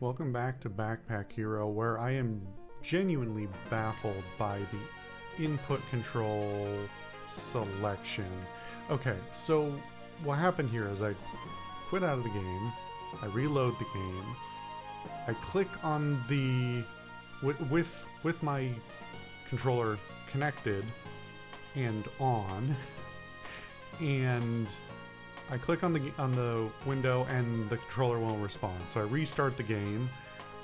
Welcome back to Backpack Hero, where I am genuinely baffled by the input control selection. Okay, so what happened here is I quit out of the game, I reload the game, I click on the with my controller connected and on, and I click on the window and the controller won't respond. So I restart the game.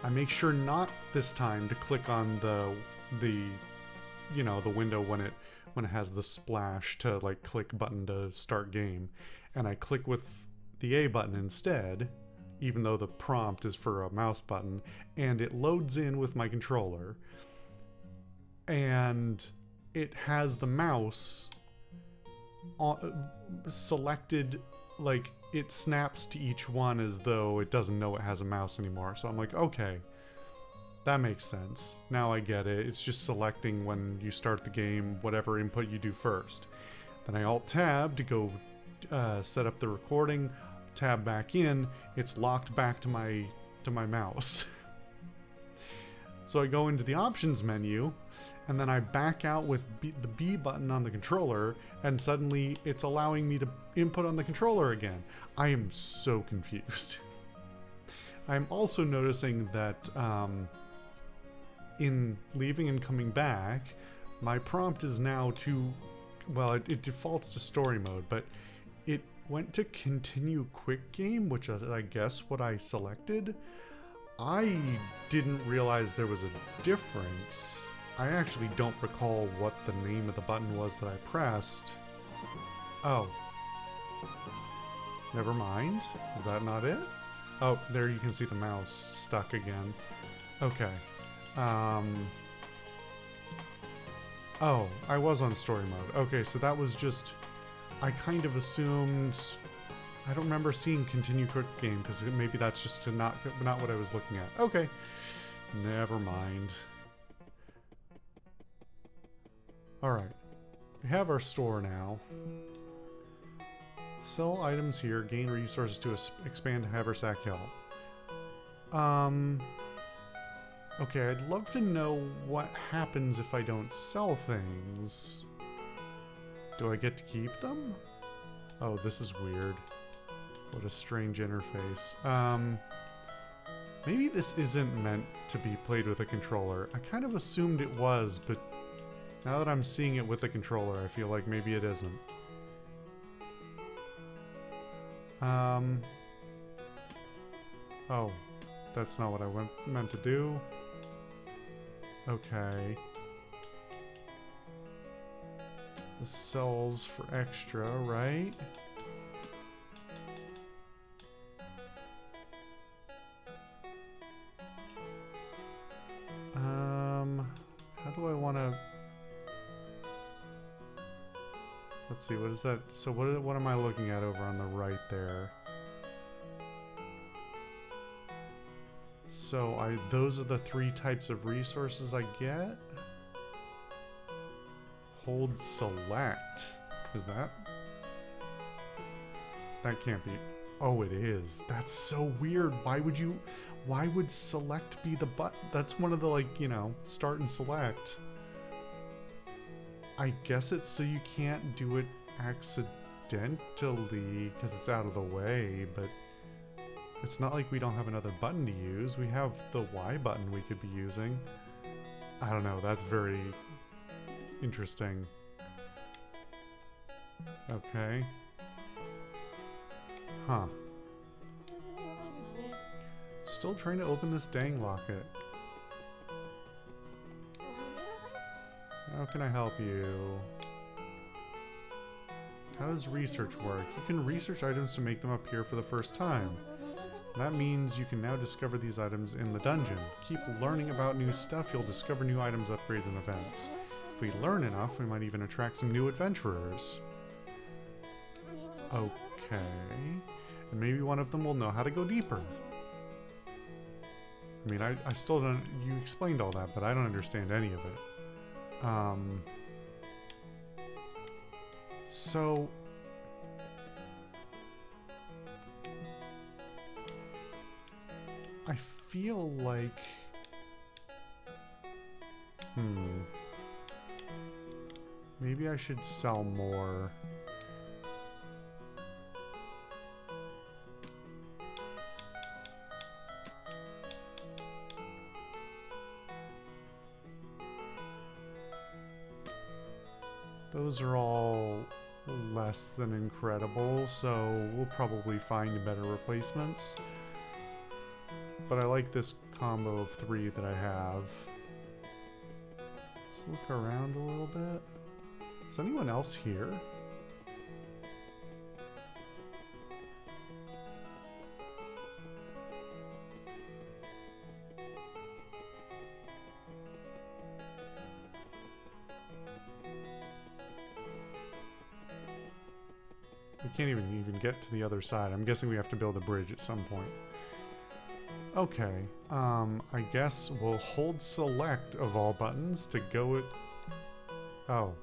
I make sure not this time to click on the window when it has the splash to like click button to start game, and I click with the A button instead, even though the prompt is for a mouse button, and it loads in with my controller, and it has the mouse selected, like it snaps to each one as though it doesn't know it has a mouse anymore. So I'm like, okay, that makes sense. Now I get it. It's just selecting when you start the game whatever input you do first. Then I alt tab to go set up the recording, tab back in, it's locked back to my mouse. So I go into the options menu, and then I back out with the B button on the controller, and suddenly it's allowing me to input on the controller again. I am so confused. I'm also noticing that in leaving and coming back, my prompt is now to, well, it defaults to story mode, but it went to continue quick game, which is, I guess, what I selected. I didn't realize there was a difference. I actually don't recall what the name of the button was that I pressed. Oh. Never mind. Is that not it? Oh, there you can see the mouse stuck again. Okay. Oh, I was on story mode. Okay, so that was just... I kind of assumed... I don't remember seeing continue quick game, because maybe that's just not what I was looking at. Okay. Never mind. Alright. We have our store now. Sell items here, gain resources to expand Haversack Hill. Okay, I'd love to know what happens if I don't sell things. Do I get to keep them? Oh, this is weird. What a strange interface. Maybe this isn't meant to be played with a controller. I kind of assumed it was, but now that I'm seeing it with a controller, I feel like maybe it isn't. Oh, that's not what I meant to do. Okay. This sells for extra, right? How do I want to... Let's see, what is that? So what am I looking at over on the right there? So those are the 3 types of resources I get? Hold select. Is that? That can't be. Oh, it is. That's so weird. Why would select be the button? That's one of the, like, you know, start and select. I guess it's so you can't do it accidentally because it's out of the way, but it's not like we don't have another button to use. We have the Y button we could be using. I don't know, that's very interesting. Okay. Huh. Still trying to open this dang locket. How can I help you? How does research work? You can research items to make them appear for the first time. That means you can now discover these items in the dungeon. Keep learning about new stuff, you'll discover new items, upgrades, and events. If we learn enough, we might even attract some new adventurers. Okay. And maybe one of them will know how to go deeper. I mean, I still don't... You explained all that, but I don't understand any of it. So... I feel like... Maybe I should sell more. Those are all less than incredible, so we'll probably find better replacements. But I like this combo of 3 that I have. Let's look around a little bit. Is anyone else here? We can't even get to the other side. I'm guessing we have to build a bridge at some point. Okay, I guess we'll hold select of all buttons to go it. Oh,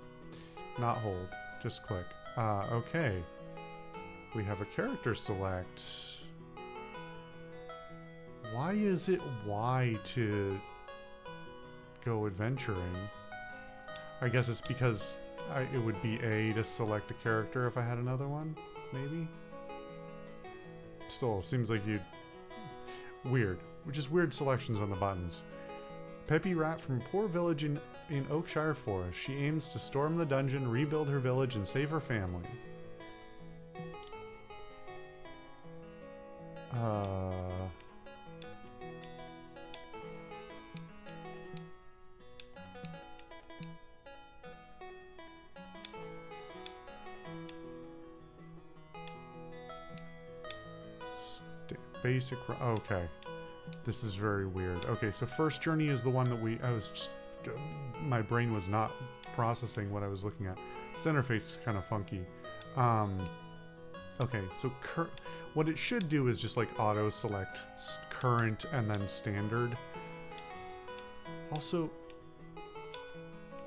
not hold, just click. Okay. We have a character select. Why is it Y to go adventuring? I guess it's because it would be A to select a character if I had another one, maybe? Still, seems like you'd... Weird. Just weird selections on the buttons. Peppy Rat from a poor village in Oakshire Forest. She aims to storm the dungeon, rebuild her village, and save her family. Basic... Okay. This is very weird. Okay, so first journey is the one that I was just... my brain was not processing what I was looking at. This interface is kind of funky. Okay, so what it should do is just like auto-select current and then standard. Also...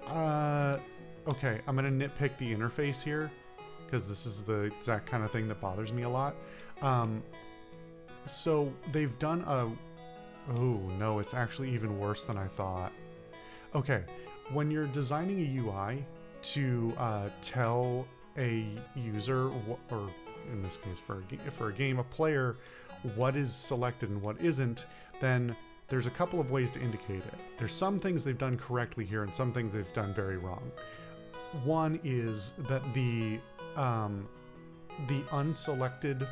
okay, I'm gonna nitpick the interface here, because this is the exact kind of thing that bothers me a lot. So they've done a... Oh no, it's actually even worse than I thought. Okay, when you're designing a UI to tell a user, or in this case for a game, a player, what is selected and what isn't, then there's a couple of ways to indicate it. There's some things they've done correctly here and some things they've done very wrong. One is that the unselected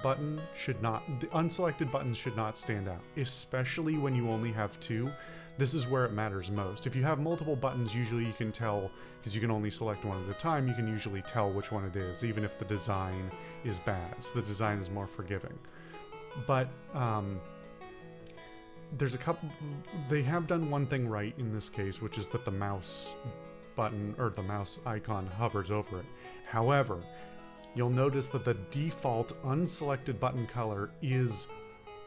button should not, the unselected buttons should not stand out, especially when you only have 2. This is where it matters most. If you have multiple buttons, usually you can tell, because you can only select one at a time, you can usually tell which one it is, even if the design is bad. So the design is more forgiving. But there's a couple, they have done one thing right in this case, which is that the mouse button, or the mouse icon, hovers over it. However, you'll notice that the default unselected button color is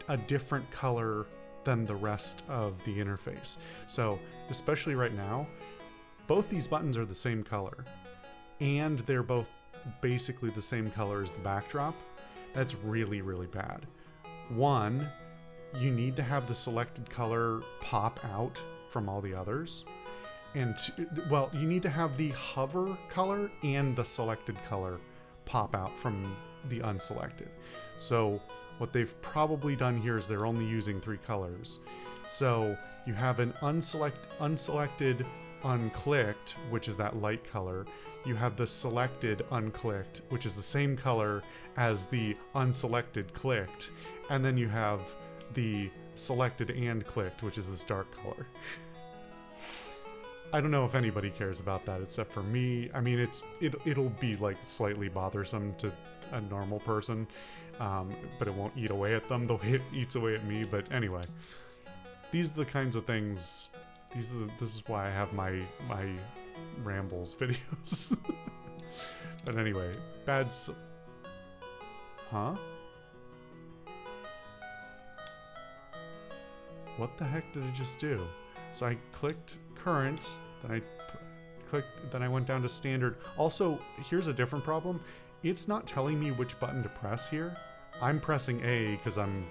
a different color than the rest of the interface. So, especially right now, both these buttons are the same color, and they're both basically the same color as the backdrop. That's really, really bad. One, you need to have the selected color pop out from all the others. And well, you need to have the hover color and the selected color pop out from the unselected. So what they've probably done here is they're only using 3 colors. So you have an unselected unclicked, which is that light color. You have the selected unclicked, which is the same color as the unselected clicked. And then you have the selected and clicked, which is this dark color. I don't know if anybody cares about that except for me. I mean, it'll be like slightly bothersome to a normal person, but it won't eat away at them the way it eats away at me. But anyway, these are the kinds of things. This is why I have my rambles videos. But anyway, huh? What the heck did it just do? So I clicked current, then I went down to standard. Also, here's a different problem. It's not telling me which button to press here. I'm pressing A because I'm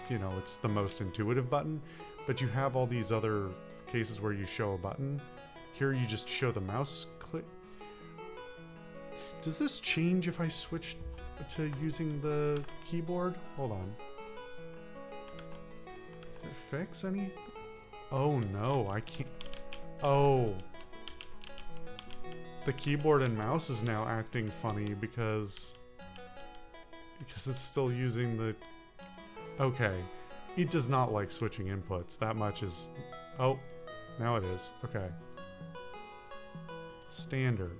you know, it's the most intuitive button, but you have all these other cases where you show a button. Here you just show the mouse click. Does this change if I switch to using the keyboard? Hold on. Does it fix any? Oh no, I can't. Oh. The keyboard and mouse is now acting funny because it's still using the... Okay. It does not like switching inputs. That much is... Oh, now it is. Okay. Standard.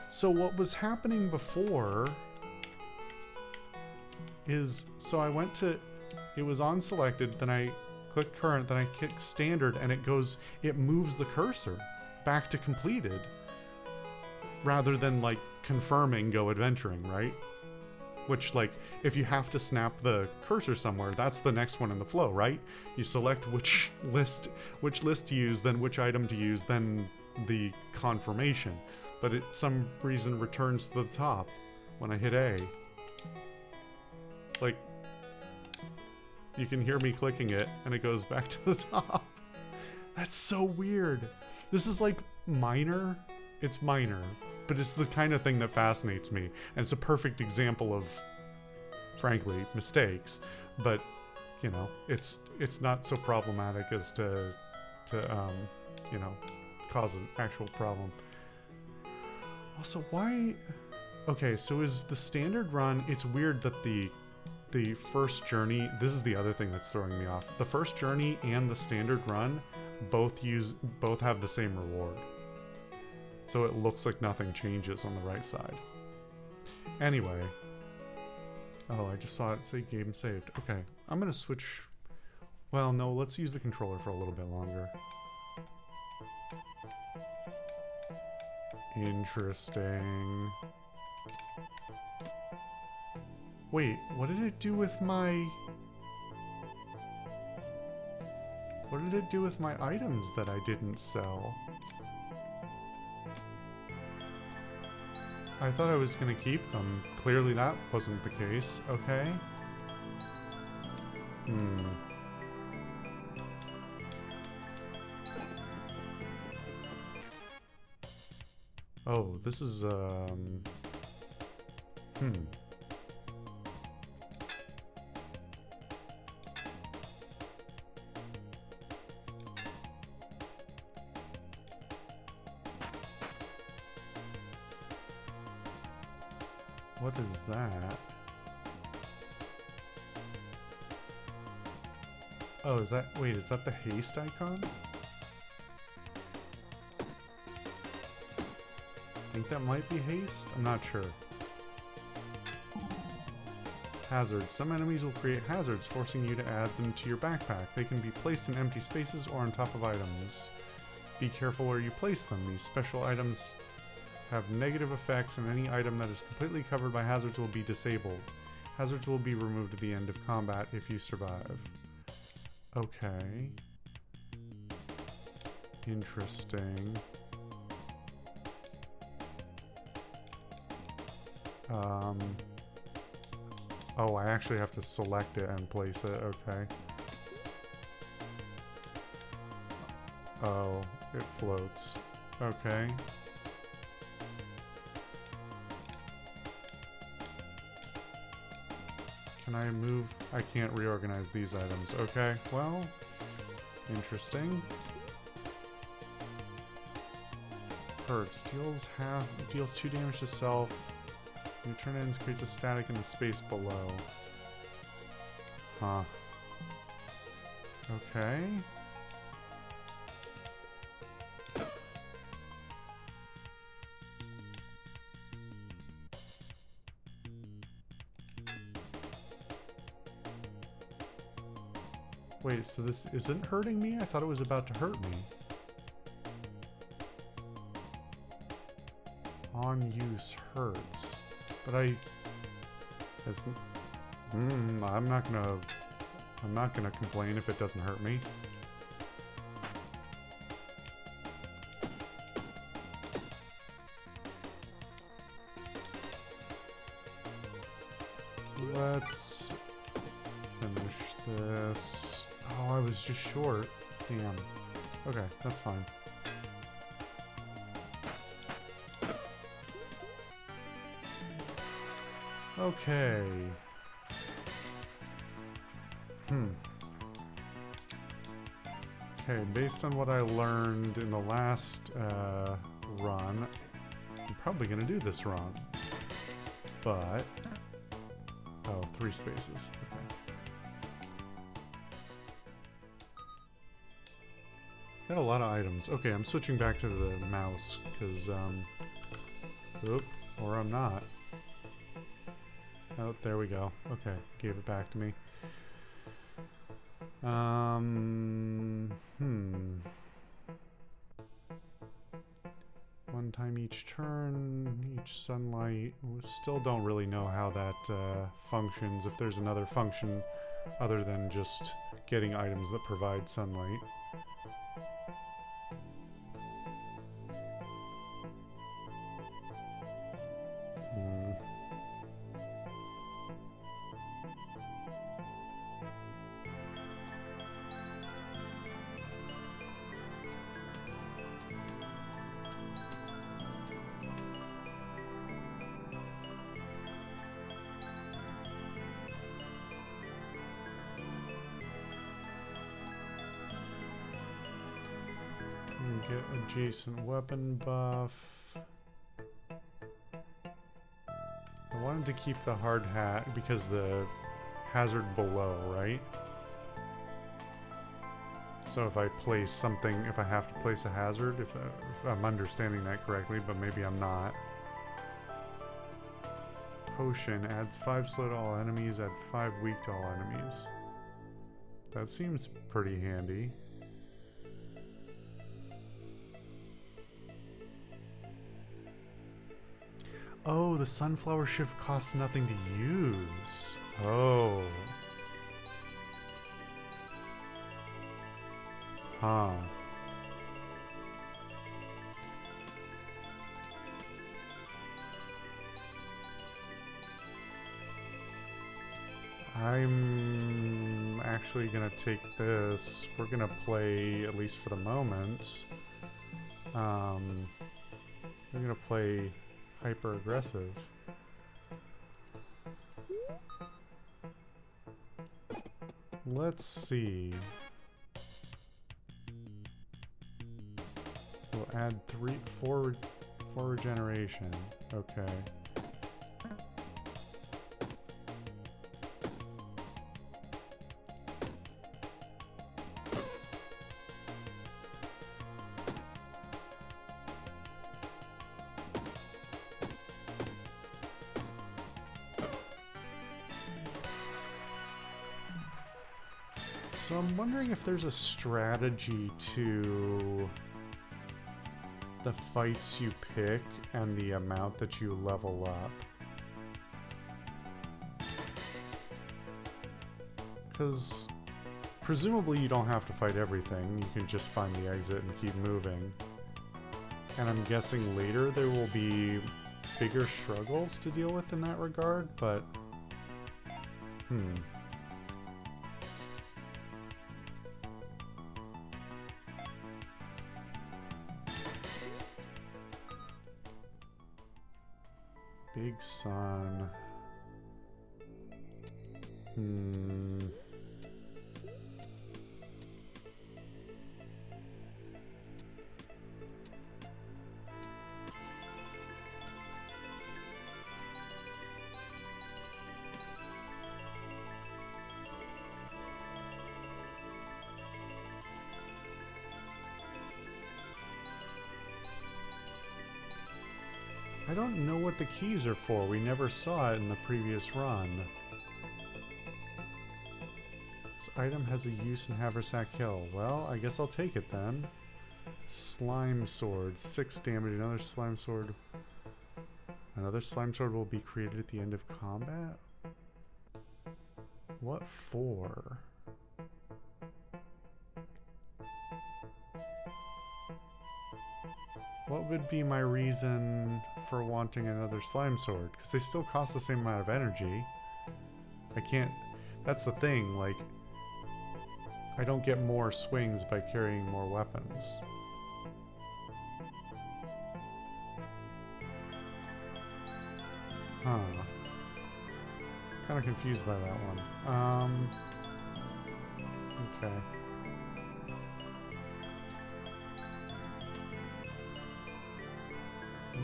So what was happening before is... So I went to... It was on selected, then I click current, then I click standard, and it moves the cursor back to completed rather than like confirming go adventuring, right? Which, like, if you have to snap the cursor somewhere, that's the next one in the flow, right? You select which list to use, then which item to use, then the confirmation. But it some reason returns to the top when I hit A. Like, you can hear me clicking it, and it goes back to the top. That's so weird. This is like minor. It's minor, but it's the kind of thing that fascinates me, and it's a perfect example of, frankly, mistakes. But you know, it's not so problematic as to you know, cause an actual problem. Also, why? Okay, so is the standard run? It's weird that the first journey, this is the other thing that's throwing me off. The first journey and the standard run both have the same reward. So it looks like nothing changes on the right side. Anyway. Oh, I just saw it say game saved. Okay, I'm gonna switch. Well, no, let's use the controller for a little bit longer. Interesting. Wait, what did it do with my... What did it do with my items that I didn't sell? I thought I was gonna keep them. Clearly that wasn't the case. Okay. Oh, this is, What is that? Oh, is that... Wait, is that the haste icon? I think that might be haste? I'm not sure. Hazards. Some enemies will create hazards, forcing you to add them to your backpack. They can be placed in empty spaces or on top of items. Be careful where you place them. These special items have negative effects, and any item that is completely covered by hazards will be disabled. Hazards will be removed at the end of combat if you survive. Okay. Interesting. Oh, I actually have to select it and place it. Okay. Oh, it floats. Okay. Can I move? I can't reorganize these items. Okay, well, interesting. Hurts. Deals 2 damage to self. When you turn ends, creates a static in the space below. Huh. Okay. Wait, so this isn't hurting me? I thought it was about to hurt me. On use hurts. But I'm not gonna complain if it doesn't hurt me. Let's finish Oh, I was just short. Damn. Okay, that's fine. Okay. Okay, based on what I learned in the last run, I'm probably going to do this wrong. But... Oh, 3 spaces. Okay. Got a lot of items. Okay, I'm switching back to the mouse, because, oop, or I'm not. Oh, there we go. Okay, gave it back to me. One time each turn, each sunlight. We still don't really know how that functions, if there's another function other than just getting items that provide sunlight. Get adjacent weapon buff. I wanted to keep the hard hat because the hazard below, right? So if I place something, if I have to place a hazard, if I'm understanding that correctly, but maybe I'm not. Potion adds 5 slow to all enemies, add 5 weak to all enemies. That seems pretty handy. Oh, the sunflower shift costs nothing to use. Oh. Huh. I'm actually gonna take this. We're gonna play, at least for the moment. We're gonna play hyper aggressive. Let's see. We'll add 4 regeneration. Okay. So I'm wondering if there's a strategy to the fights you pick and the amount that you level up. Because presumably you don't have to fight everything, you can just find the exit and keep moving. And I'm guessing later there will be bigger struggles to deal with in that regard, but... Big sun. I don't know what the keys are for. We never saw it in the previous run. This item has a use in Haversack Hill. Well, I guess I'll take it then. Slime sword. 6 damage. Another slime sword. Another slime sword will be created at the end of combat? What for? What would be my reason for wanting another slime sword? Because they still cost the same amount of energy. I can't... That's the thing, like... I don't get more swings by carrying more weapons. Huh. Kind of confused by that one. Okay.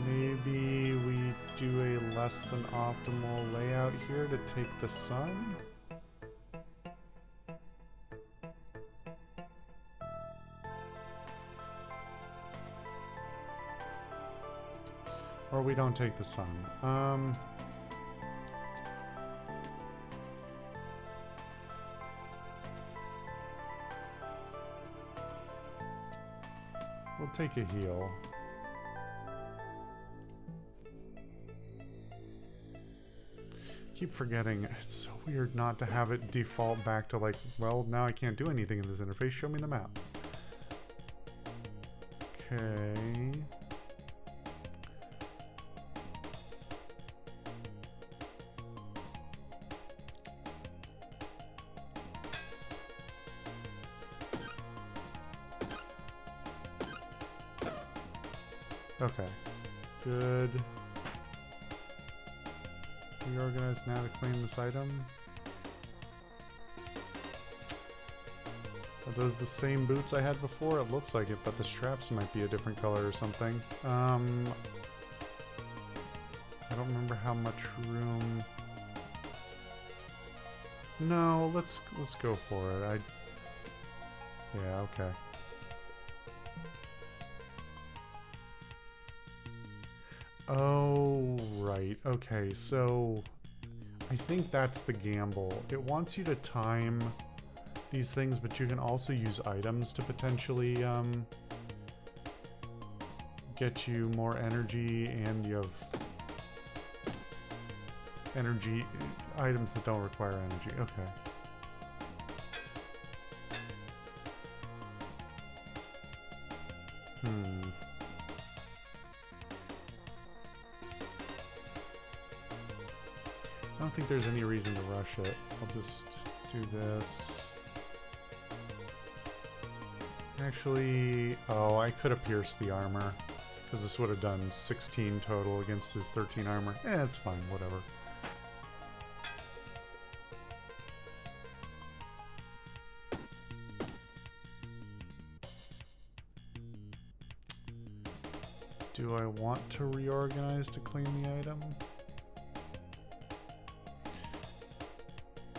Maybe we do a less than optimal layout here to take the sun? Or we don't take the sun. We'll take a heal. Keep forgetting. It's so weird not to have it default back to like, well, now I can't do anything in this interface. Show me the map. Okay. Okay. Good. Reorganize now to claim this item. Are those the same boots I had before? It looks like it, but the straps might be a different color or something. I don't remember how much room. No, let's go for it. Yeah, okay. Oh, right. Okay, so I think that's the gamble. It wants you to time these things, but you can also use items to potentially get you more energy, and you have energy items that don't require energy. Okay. I don't think there's any reason to rush it. I'll just do this. Actually, oh, I could have pierced the armor, because this would have done 16 total against his 13 armor. Eh, it's fine, whatever. Do I want to reorganize to claim the item?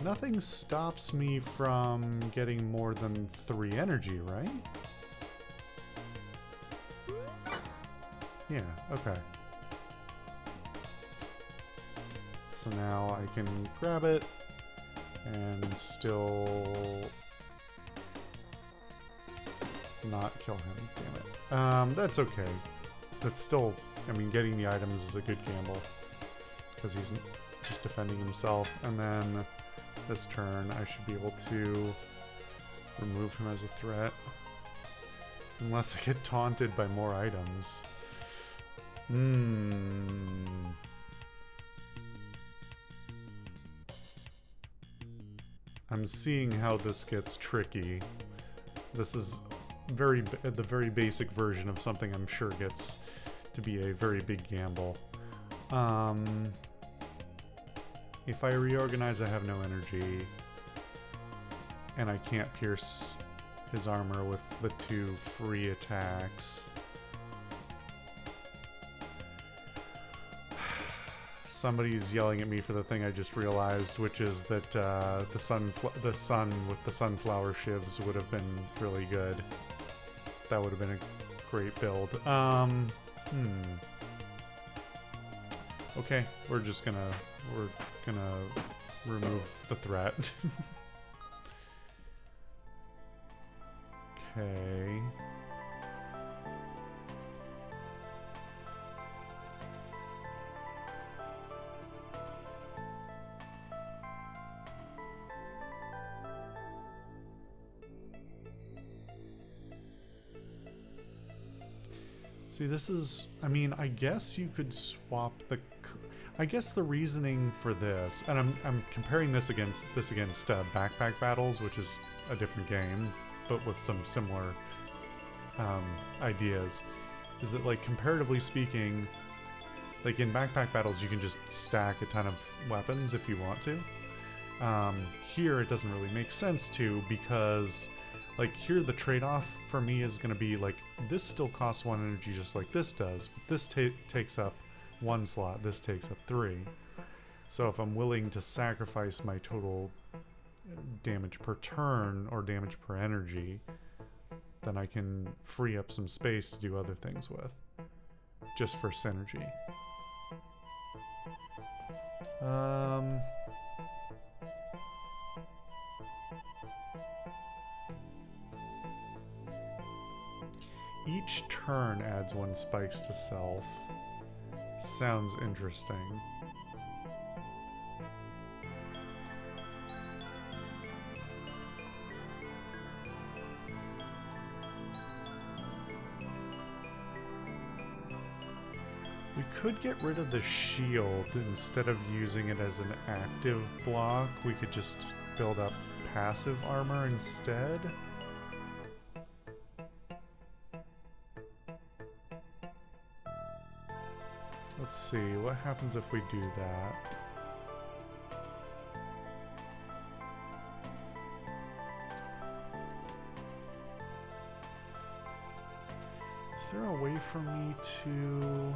Nothing stops me from getting more than 3 energy, right? Yeah, okay. So now I can grab it and still not kill him, damn it. That's okay. That's still, I mean, getting the items is a good gamble, because he's just defending himself, and then this turn I should be able to remove him as a threat. Unless I get taunted by more items. I'm seeing how this gets tricky. This is the very basic version of something I'm sure gets to be a very big gamble. If I reorganize, I have no energy, and I can't pierce his armor with the 2 free attacks. Somebody's yelling at me for the thing I just realized, which is that the sun with the sunflower shivs would have been really good. That would have been a great build. Okay, we're gonna remove the threat. Okay. See, this is, I mean, I guess you could swap the, I guess the reasoning for this, and I'm comparing this against backpack battles, which is a different game, but with some similar ideas, is that, like, comparatively speaking, like in backpack battles you can just stack a ton of weapons if you want to. Here it doesn't really make sense to, because like here the trade-off for me is going to be like, this still costs 1 energy just like this does, but this takes up 1 slot, this takes up 3. So if I'm willing to sacrifice my total damage per turn or damage per energy, then I can free up some space to do other things with, just for synergy. Each turn adds 1 spikes to self. Sounds interesting. We could get rid of the shield. Instead of using it as an active block, we could just build up passive armor instead. Let's see, what happens if we do that? Is there a way for me to...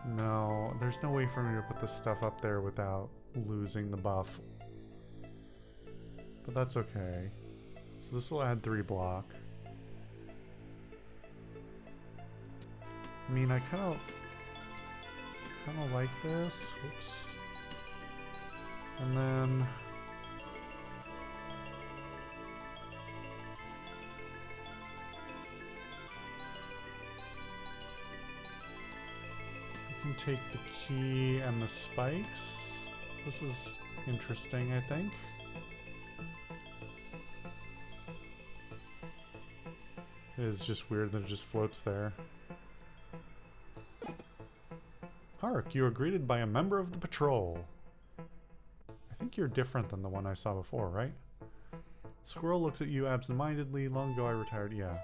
No, there's no way for me to put this stuff up there without losing the buff. But that's okay. So this will add 3 block. I mean, I kind of like this. Whoops. And then... we can take the key and the spikes. This is interesting, I think. It is just weird that it just floats there. Hark, you are greeted by a member of the patrol. I think you're different than the one I saw before, right? Squirrel looks at you absentmindedly. Long ago I retired. Yeah.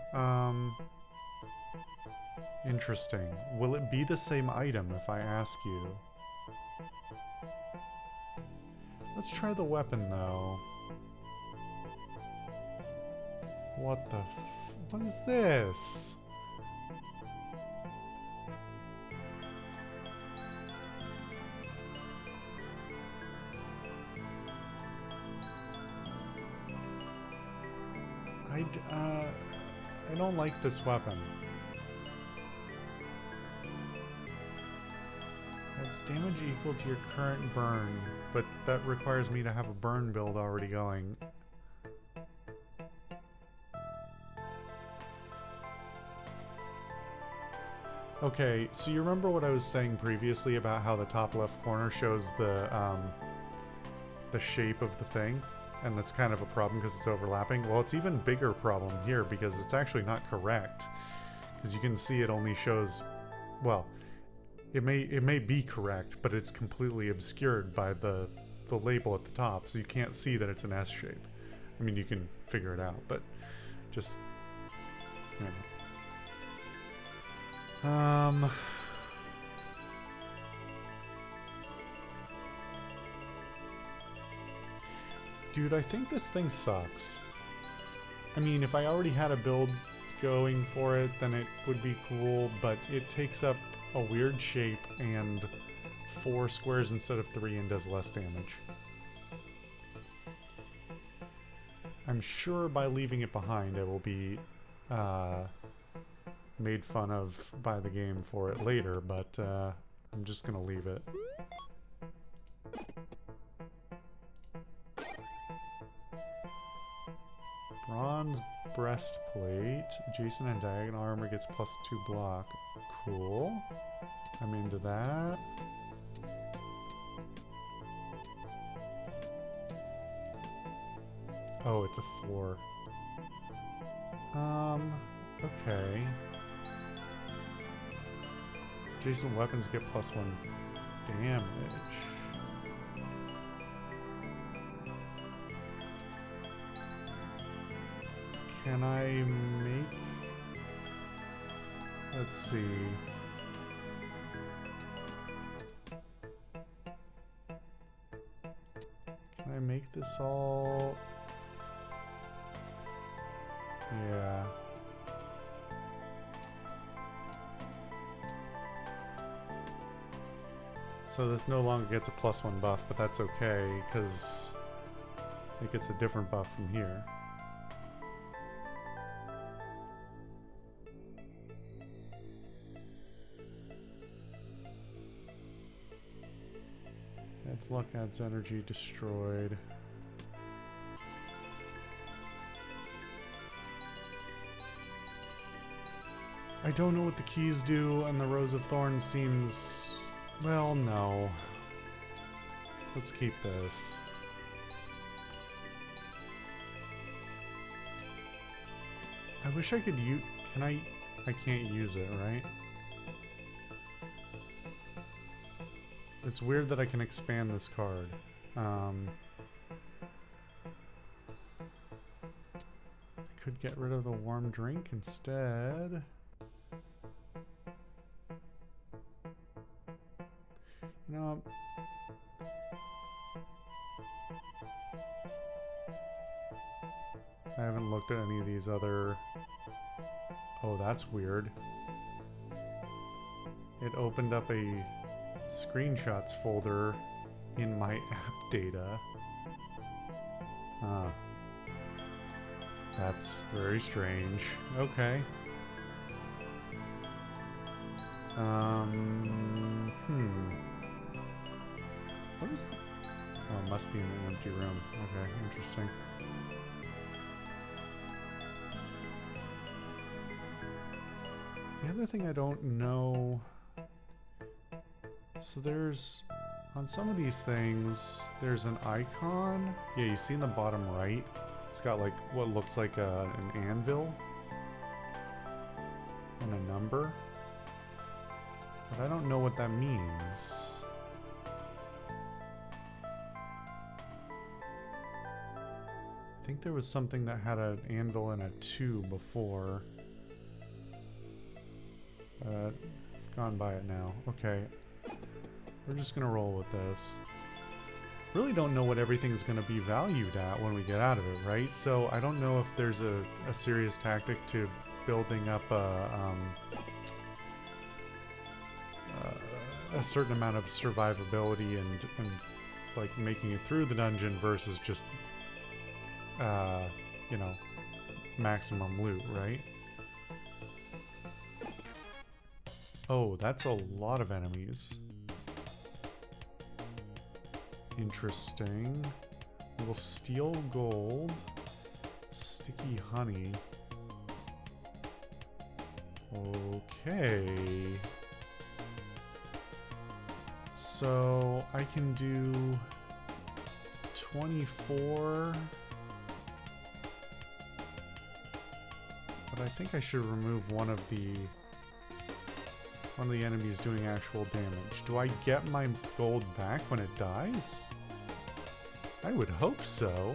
Interesting. Will it be the same item if I ask you? Let's try the weapon, though. What the what is this? I don't like this weapon. It's damage equal to your current burn, but that requires me to have a burn build already going. Okay, so you remember what I was saying previously about how the top left corner shows the shape of the thing? And that's kind of a problem because it's overlapping. Well, it's even bigger problem here because it's actually not correct. Because you can see it only shows, well, it may be correct, but it's completely obscured by the label at the top, so you can't see that it's an S shape. I mean, you can figure it out, but just, you know. Dude, I think this thing sucks. I mean, if I already had a build going for it, then it would be cool, but it takes up a weird shape and 4 squares instead of 3 and does less damage. I'm sure by leaving it behind I will be made fun of by the game for it later, but I'm just gonna leave it. Bronze breastplate. Adjacent and diagonal armor gets +2 block. Cool. I'm into that. Oh, it's a 4. Okay. Adjacent weapons get +1 damage. Can I make... Let's see. Can I make this all... Yeah. So this no longer gets a +1 buff, but that's okay, because it gets a different buff from here. Adds luck, adds energy, destroyed. I don't know what the keys do, and the Rose of Thorns seems... Well, no. Let's keep this. I wish I could use... Can I... I can't use it, right? It's weird that I can expand this card. I could get rid of the warm drink instead. You know... I haven't looked at any of these other... Oh, that's weird. It opened up a screenshots folder in my app data. Huh. That's very strange. Okay. What is the... Oh, it must be in an empty room. Okay, interesting. The other thing I don't know... So there's... On some of these things, there's an icon. Yeah, you see in the bottom right, it's got like what looks like an anvil. And a number. But I don't know what that means. I think there was something that had an anvil and a 2 before. I've gone by it now. Okay. We're just gonna roll with this. Really don't know what everything's gonna be valued at when we get out of it, right? So I don't know if there's a serious tactic to building up a certain amount of survivability and like making it through the dungeon versus just you know, maximum loot, right? Oh, that's a lot of enemies. Interesting. Little steel gold. Sticky honey. Okay. So I can do 24. But I think I should remove one of the enemies doing actual damage. Do I get my gold back when it dies? I would hope so.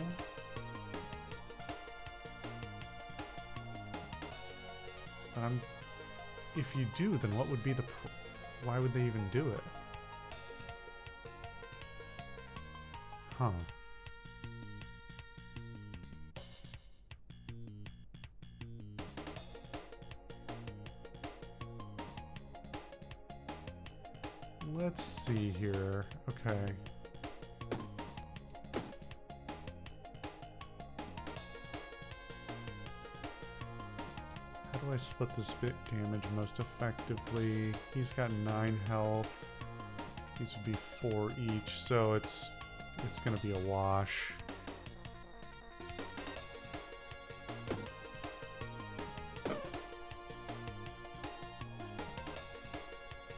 But if you do, then what would be the why would they even do it? Huh. Let's see here. Okay. How do I split this bit damage most effectively? He's got 9 health. These would be 4 each, so it's gonna be a wash.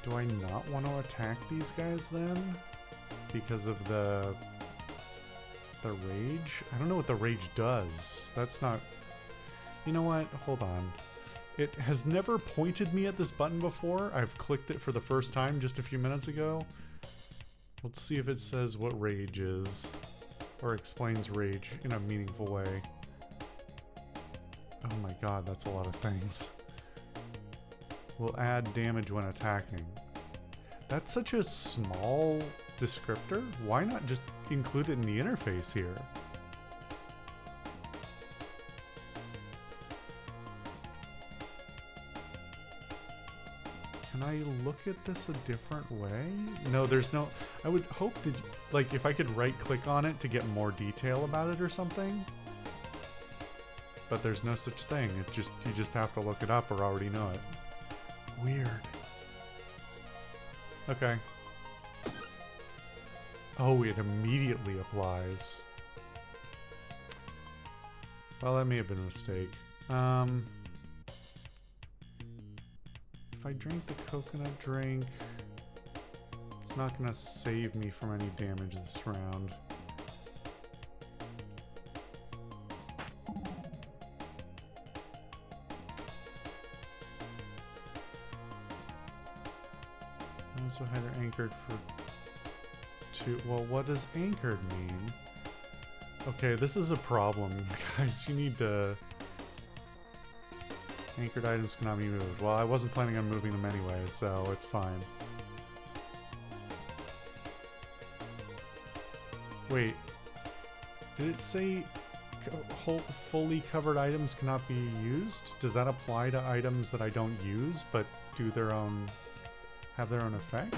Do I not want to attack these guys then? Because of the rage? I don't know what the rage does. That's not... You know what? Hold on. It has never pointed me at this button before. I've clicked it for the first time just a few minutes ago. Let's see if it says what rage is. Or explains rage in a meaningful way. god, that's a lot of things. Will add damage when attacking. That's such a small descriptor. Why not just include it in the interface here? Can I look at this a different way? No, there's no... I would hope that, like, if I could right-click on it to get more detail about it or something. But there's no such thing. It just, you just have to look it up or already know it. Weird. Okay. Oh, it immediately applies. Well, that may have been a mistake. If I drink the coconut drink, it's not gonna save me from any damage this round. I also had her anchored for 2. Well, what does anchored mean? Okay, this is a problem, guys. You need to... Anchored items cannot be moved. Well, I wasn't planning on moving them anyway, so it's fine. Wait. Did it say fully covered items cannot be used? Does that apply to items that I don't use, but do their own... have their own effect?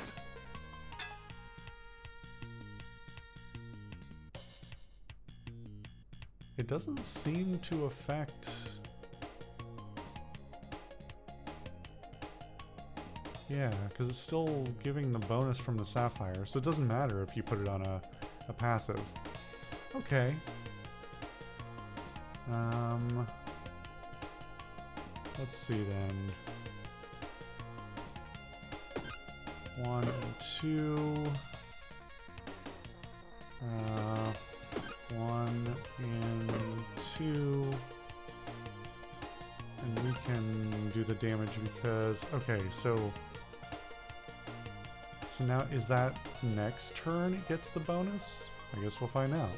It doesn't seem to affect... Yeah, because it's still giving the bonus from the sapphire, so it doesn't matter if you put it on a passive. Okay. Let's see then. 1 and 2. 1 and 2. And we can do the damage because... Okay, so now, is that next turn it gets the bonus? I guess we'll find out.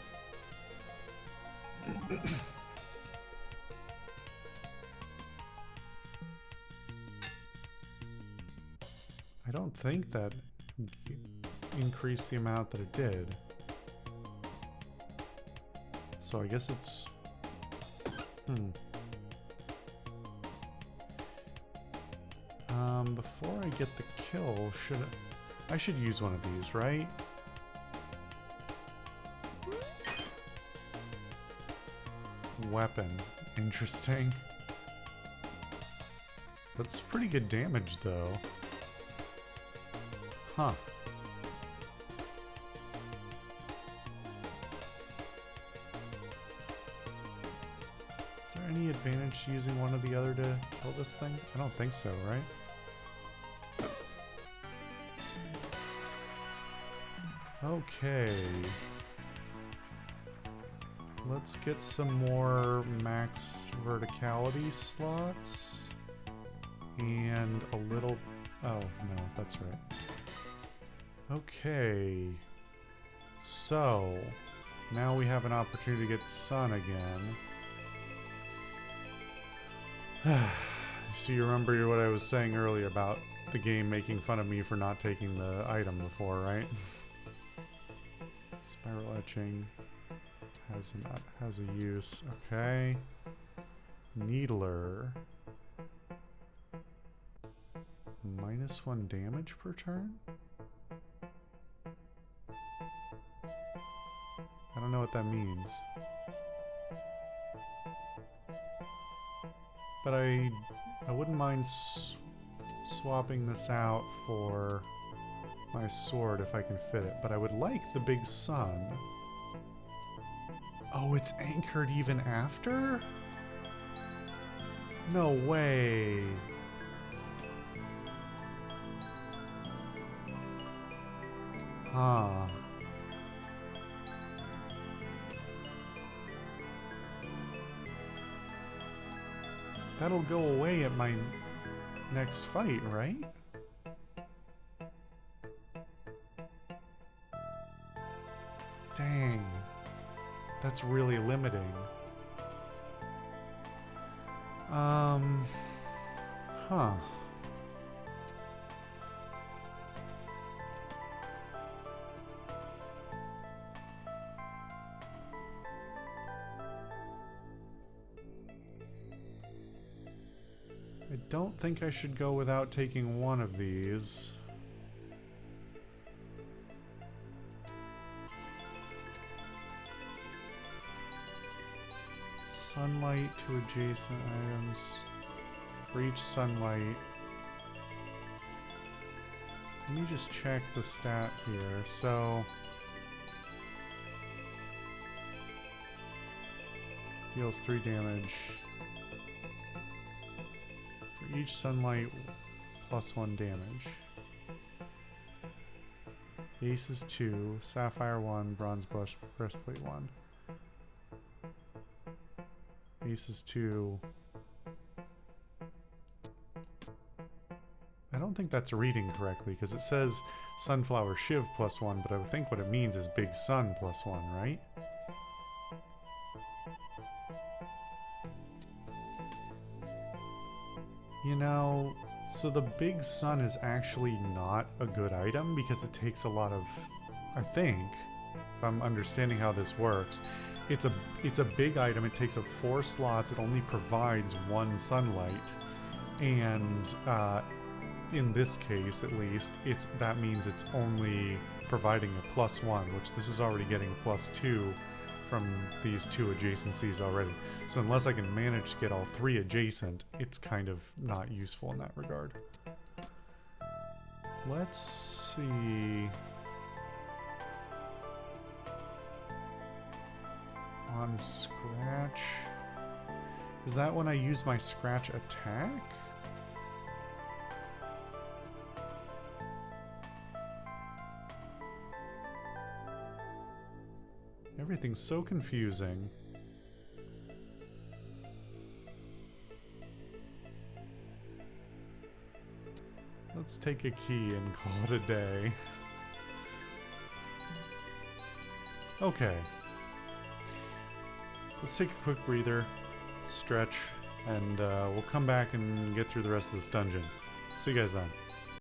I don't think that increased the amount that it did. So I guess it's... Before I get the kill, I should use one of these, right? Weapon. Interesting. That's pretty good damage, though. Huh. Is there any advantage to using one or the other to kill this thing? I don't think so, right? Okay. Let's get some more max verticality slots. And a little... Oh, no, that's right. Okay. So, now we have an opportunity to get sun again. So you remember what I was saying earlier about the game making fun of me for not taking the item before, right? Spiral etching has a use. Okay. Needler. -1 damage per turn? I don't know what that means. But I wouldn't mind swapping this out for my sword if I can fit it, but I would like the big sun. Oh, it's anchored even after? No way. Huh. That'll go away at my next fight, right? Dang. That's really limiting. Huh. I don't think I should go without taking one of these. Sunlight to adjacent items. For each sunlight. Let me just check the stat here. So deals 3 damage. For each sunlight, +1 damage. Ace is 2, Sapphire 1, Bronze Breastplate 1. Ace is 2. I don't think that's reading correctly, because it says Sunflower Shiv +1, but I think what it means is Big Sun +1, right? You know, so the Big Sun is actually not a good item because it takes a lot of, I think, if I'm understanding how this works, it's a big item. It takes up 4 slots. It only provides 1 sunlight, and in this case, at least, that means it's only providing a +1, which this is already getting a +2 from these 2 adjacencies already. So unless I can manage to get all 3 adjacent, it's kind of not useful in that regard. Let's see. On Scratch. Is that when I use my Scratch attack? Everything's so confusing. Let's take a key and call it a day. Okay. Let's take a quick breather, stretch, and we'll come back and get through the rest of this dungeon. See you guys then.